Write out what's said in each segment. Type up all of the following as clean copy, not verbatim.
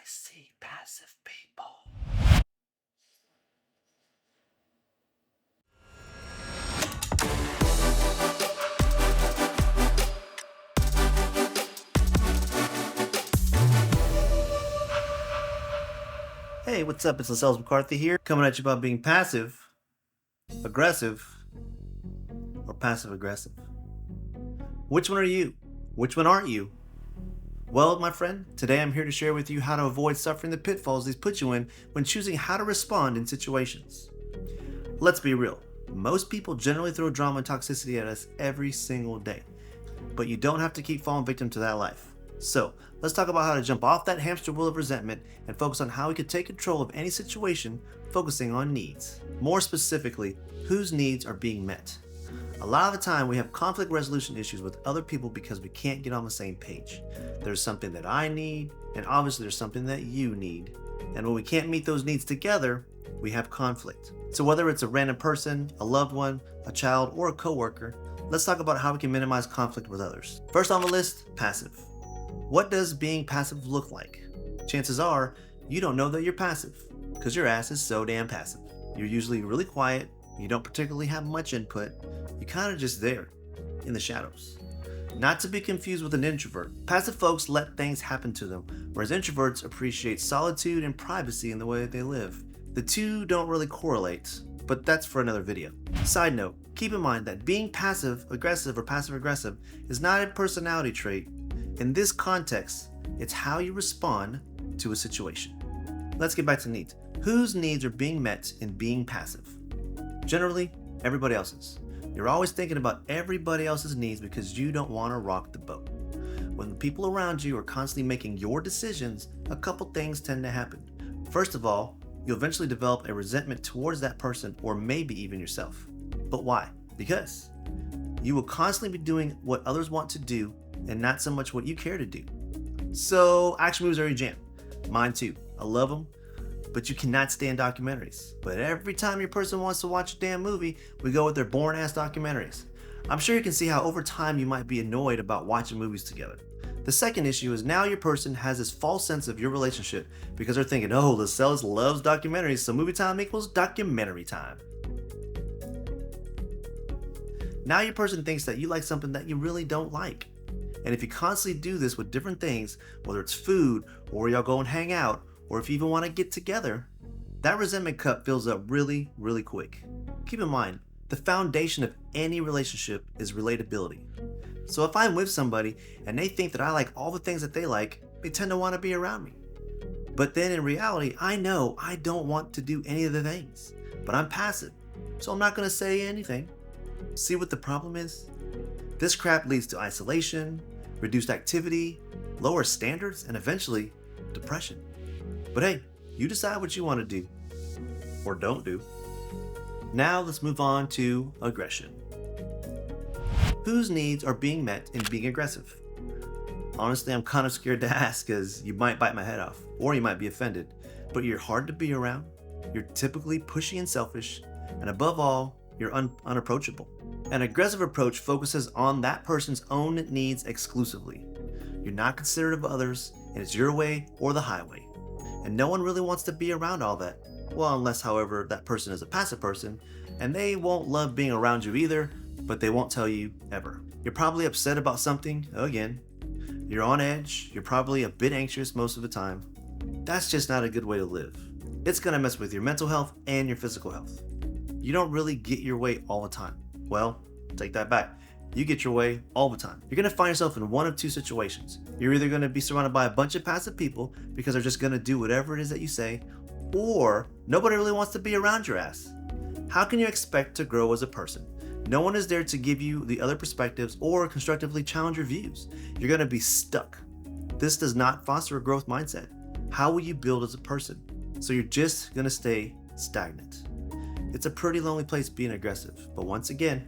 see passive people. Hey, what's up? It's Lascelles McCarthy here, coming at you about being passive, aggressive, or passive aggressive. Which one are you? Which one aren't you? Well, my friend, today I'm here to share with you how to avoid suffering the pitfalls these put you in when choosing how to respond in situations. Let's be real. Most people generally throw drama and toxicity at us every single day, but you don't have to keep falling victim to that life. So, let's talk about how to jump off that hamster wheel of resentment and focus on how we could take control of any situation, focusing on needs. More specifically, whose needs are being met. A lot of the time we have conflict resolution issues with other people because we can't get on the same page. There's something that I need, and obviously there's something that you need. And when we can't meet those needs together, we have conflict. So whether it's a random person, a loved one, a child, or a coworker, let's talk about how we can minimize conflict with others. First on the list, passive. What does being passive look like? Chances are, you don't know that you're passive, because your ass is so damn passive. You're usually really quiet, you don't particularly have much input, you're kind of just there, in the shadows. Not to be confused with an introvert. Passive folks let things happen to them, whereas introverts appreciate solitude and privacy in the way that they live. The two don't really correlate, but that's for another video. Side note, keep in mind that being passive aggressive or passive aggressive is not a personality trait. In this context, it's how you respond to a situation. Let's get back to needs. Whose needs are being met in being passive? Generally, everybody else's. You're always thinking about everybody else's needs because you don't want to rock the boat. When the people around you are constantly making your decisions, a couple things tend to happen. First of all, you'll eventually develop a resentment towards that person or maybe even yourself. But why? Because you will constantly be doing what others want to do and not so much what you care to do. So action movies are your jam. Mine too. I love them, but you cannot stand documentaries. But every time your person wants to watch a damn movie, we go with their boring ass documentaries. I'm sure you can see how over time you might be annoyed about watching movies together. The second issue is now your person has this false sense of your relationship because they're thinking, oh, Lascelles loves documentaries, so movie time equals documentary time. Now your person thinks that you like something that you really don't like. And if you constantly do this with different things, whether it's food, or y'all go and hang out, or if you even want to get together, that resentment cup fills up really, really quick. Keep in mind, the foundation of any relationship is relatability. So if I'm with somebody and they think that I like all the things that they like, they tend to want to be around me. But then in reality, I know I don't want to do any of the things, but I'm passive, so I'm not going to say anything. See what the problem is? This crap leads to isolation, reduced activity, lower standards, and eventually depression. But hey, you decide what you want to do or don't do. Now let's move on to aggression. Whose needs are being met in being aggressive? Honestly, I'm kind of scared to ask because you might bite my head off or you might be offended, but you're hard to be around, you're typically pushy and selfish, and above all, you're unapproachable. An aggressive approach focuses on that person's own needs exclusively. You're not considerate of others, and it's your way or the highway. And no one really wants to be around all that. Well, unless, however, that person is a passive person, and they won't love being around you either, but they won't tell you ever. You're probably upset about something, again. You're on edge, you're probably a bit anxious most of the time. That's just not a good way to live. It's gonna mess with your mental health and your physical health. You don't really get your way all the time. Well, take that back. You get your way all the time. You're gonna find yourself in one of two situations. You're either gonna be surrounded by a bunch of passive people because they're just gonna do whatever it is that you say, or nobody really wants to be around your ass. How can you expect to grow as a person? No one is there to give you the other perspectives or constructively challenge your views. You're gonna be stuck. This does not foster a growth mindset. How will you build as a person? So you're just gonna stay stagnant. It's a pretty lonely place being aggressive, but once again,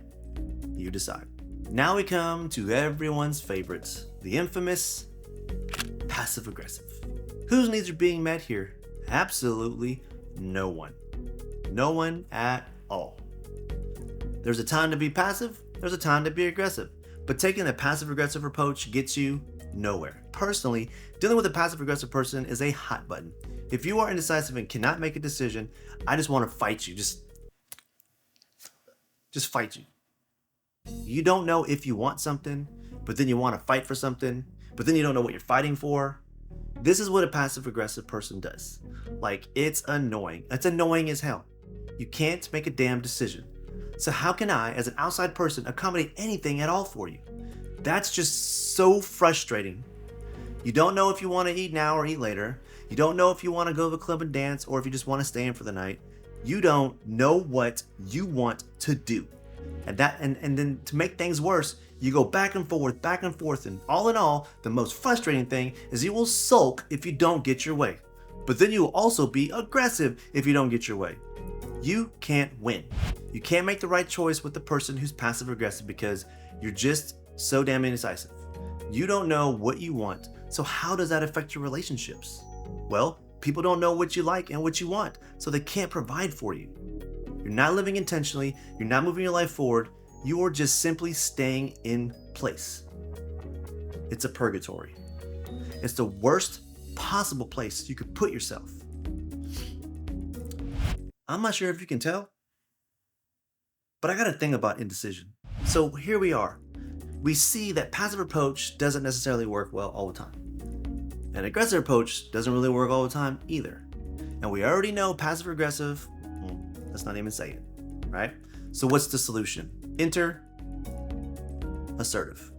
you decide. Now we come to everyone's favorites, the infamous passive aggressive. Whose needs are being met here? Absolutely no one. No one at all. There's a time to be passive, there's a time to be aggressive. But taking the passive aggressive approach gets you nowhere. Personally, dealing with a passive aggressive person is a hot button. If you are indecisive and cannot make a decision, I just want to fight you. Just fight you. You don't know if you want something, but then you want to fight for something, but then you don't know what you're fighting for. This is what a passive aggressive person does. Like, it's annoying. It's annoying as hell. You can't make a damn decision. So how can I, as an outside person, accommodate anything at all for you? That's just so frustrating. You don't know if you want to eat now or eat later. You don't know if you want to go to the club and dance or if you just want to stay in for the night. You don't know what you want to do. And then to make things worse, you go back and forth, and all in all, the most frustrating thing is you will sulk if you don't get your way. But then you will also be aggressive if you don't get your way. You can't win. You can't make the right choice with the person who's passive aggressive because you're just so damn indecisive. You don't know what you want, so how does that affect your relationships? Well, people don't know what you like and what you want, so they can't provide for you. You're not living intentionally, you're not moving your life forward, you are just simply staying in place. It's a purgatory. It's the worst possible place you could put yourself. I'm not sure if you can tell, but I got a thing about indecision. So here we are. We see that passive approach doesn't necessarily work well all the time. An aggressive approach doesn't really work all the time either. And we already know passive aggressive, let's not even say it, right? So what's the solution? Enter assertive.